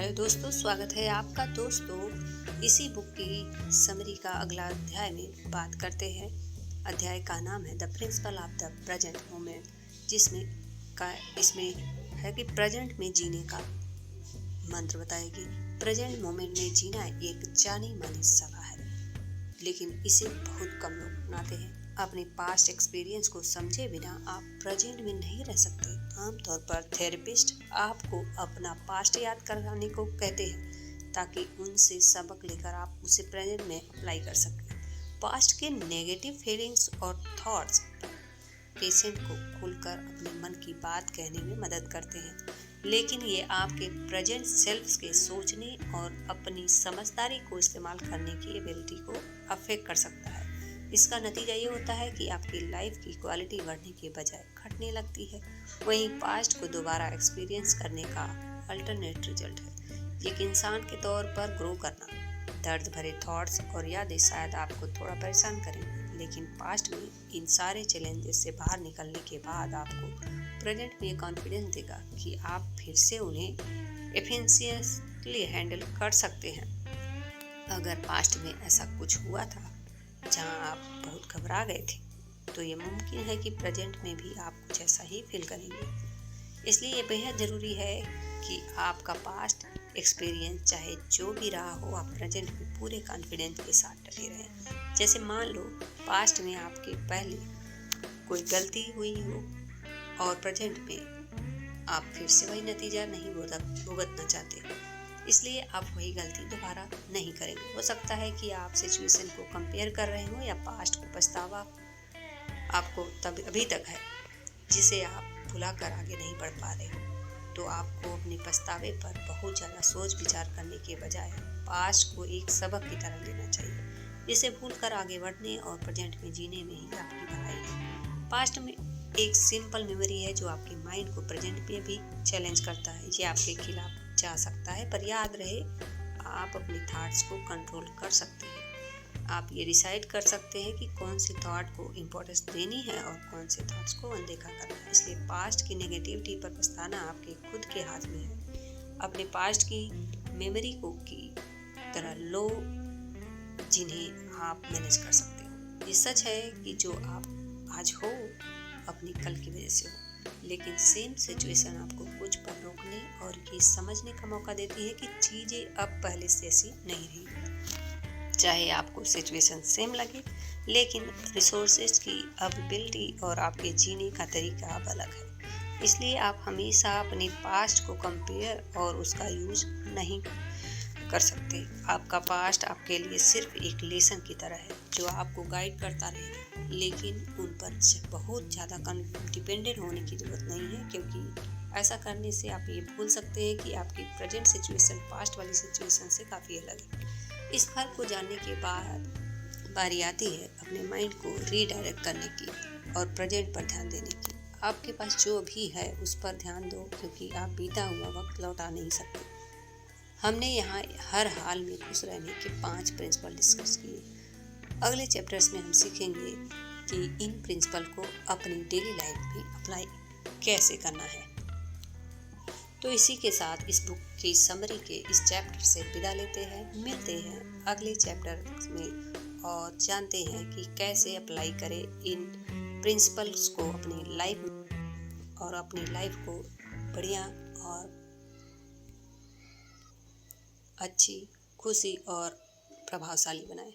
Hello दोस्तों, स्वागत है आपका। दोस्तों, इसी बुक की समरी का अगला अध्याय में बात करते हैं। अध्याय का नाम है the principle of the present moment, इसमें है कि प्रेजेंट में जीने का मंत्र बताएगी। प्रेजेंट मोमेंट में जीना एक जानी मानी सलाह है, लेकिन इसे बहुत कम लोग अपनाते हैं। अपने पास्ट एक्सपीरियंस को समझे बिना आप प्रेजेंट में नहीं रह सकते। आमतौर पर थेरेपिस्ट आपको अपना पास्ट याद कराने को कहते हैं ताकि उनसे सबक लेकर आप उसे प्रेजेंट में अप्लाई कर सकें। पास्ट के नेगेटिव फीलिंग्स और थॉट्स पेशेंट को खुलकर अपने मन की बात कहने में मदद करते हैं, लेकिन ये आपके प्रेजेंट सेल्फ के सोचने और अपनी समझदारी को इस्तेमाल करने की एबिलिटी को अफेक्ट कर सकता है। इसका नतीजा ये होता है कि आपकी लाइफ की क्वालिटी बढ़ने के बजाय घटने लगती है। वहीं पास्ट को दोबारा एक्सपीरियंस करने का अल्टरनेट रिजल्ट है एक इंसान के तौर पर ग्रो करना। दर्द भरे थॉट्स और यादें शायद आपको थोड़ा परेशान करेंगे, लेकिन पास्ट में इन सारे चैलेंजेस से बाहर निकलने के बाद आपको प्रेजेंट में कॉन्फिडेंस देगा कि आप फिर से उन्हें एफिशिएंटली हैंडल कर सकते हैं। अगर पास्ट में ऐसा कुछ हुआ था जहां आप बहुत घबरा गए थे, तो ये मुमकिन है कि प्रेजेंट में भी आप कुछ ऐसा ही फील करेंगे। इसलिए ये बेहद ज़रूरी है कि आपका पास्ट एक्सपीरियंस चाहे जो भी रहा हो, आप प्रेजेंट में पूरे कॉन्फिडेंस के साथ डटे रहें। जैसे मान लो पास्ट में आपके पहले कोई गलती हुई हो और प्रेजेंट में आप फिर से वही नतीजा नहीं भुगतना चाहते, इसलिए आप वही गलती दोबारा नहीं करेंगे। हो सकता है कि आप सिचुएशन को कंपेयर कर रहे हो या पास्ट को पछतावा आपको तब अभी तक है जिसे आप भुलाकर आगे नहीं बढ़ पा रहे हो। तो आपको अपने पछतावे पर बहुत ज़्यादा सोच विचार करने के बजाय पास्ट को एक सबक की तरह लेना चाहिए, जिसे भूलकर आगे बढ़ने और प्रेजेंट में जीने में ही आपकी भलाई है। पास्ट में एक सिंपल मेमोरी है जो आपके माइंड को प्रेजेंट में भी चैलेंज करता है। ये आपके खिलाफ जा सकता है, पर याद रहे आप अपने थॉट्स को कंट्रोल कर सकते हैं। आप ये डिसाइड कर सकते हैं कि कौन से थॉट को इम्पोर्टेंस देनी है और कौन से थॉट्स को अनदेखा करना है। इसलिए पास्ट की नेगेटिविटी पर पछताना आपके खुद के हाथ में है। अपने पास्ट की मेमोरी को की तरह लो जिन्हें आप मैनेज कर सकते हो। ये सच है कि जो आप आज हो अपनी कल की वजह से हो, लेकिन सेम सिचुएशन आपको कुछ पल रोकने और ये समझने का मौका देती है कि चीज़ें अब पहले से ऐसी नहीं रही। चाहे आपको सिचुएशन सेम लगे, लेकिन रिसोर्सेज की अवेलेबिलिटी और आपके जीने का तरीका अब अलग है। इसलिए आप हमेशा अपने पास्ट को कंपेयर और उसका यूज नहीं कर सकते। आपका पास्ट आपके लिए सिर्फ एक लेसन की तरह है जो आपको गाइड करता रहेगा, लेकिन उन पर बहुत ज़्यादा डिपेंडेंट होने की ज़रूरत नहीं है, क्योंकि ऐसा करने से आप ये भूल सकते हैं कि आपकी प्रेजेंट सिचुएशन पास्ट वाली सिचुएशन से काफ़ी अलग है। इस फर्क को जानने के बाद बारी आती है अपने माइंड को रीडायरेक्ट करने की और प्रेजेंट पर ध्यान देने की। आपके पास जो भी है उस पर ध्यान दो, क्योंकि आप बीता हुआ वक्त लौटा नहीं सकते। हमने यहाँ हर हाल में खुश रहने के 5 प्रिंसिपल डिस्कस किए। अगले चैप्टर्स में हम सीखेंगे कि इन प्रिंसिपल को अपनी डेली लाइफ में अप्लाई कैसे करना है। तो इसी के साथ इस बुक की समरी के इस चैप्टर से विदा लेते हैं। मिलते हैं अगले चैप्टर में और जानते हैं कि कैसे अप्लाई करें इन प्रिंसिपल्स को अपनी लाइफ में और अपनी लाइफ को बढ़िया और अच्छी, खुशी और प्रभावशाली बनाएं।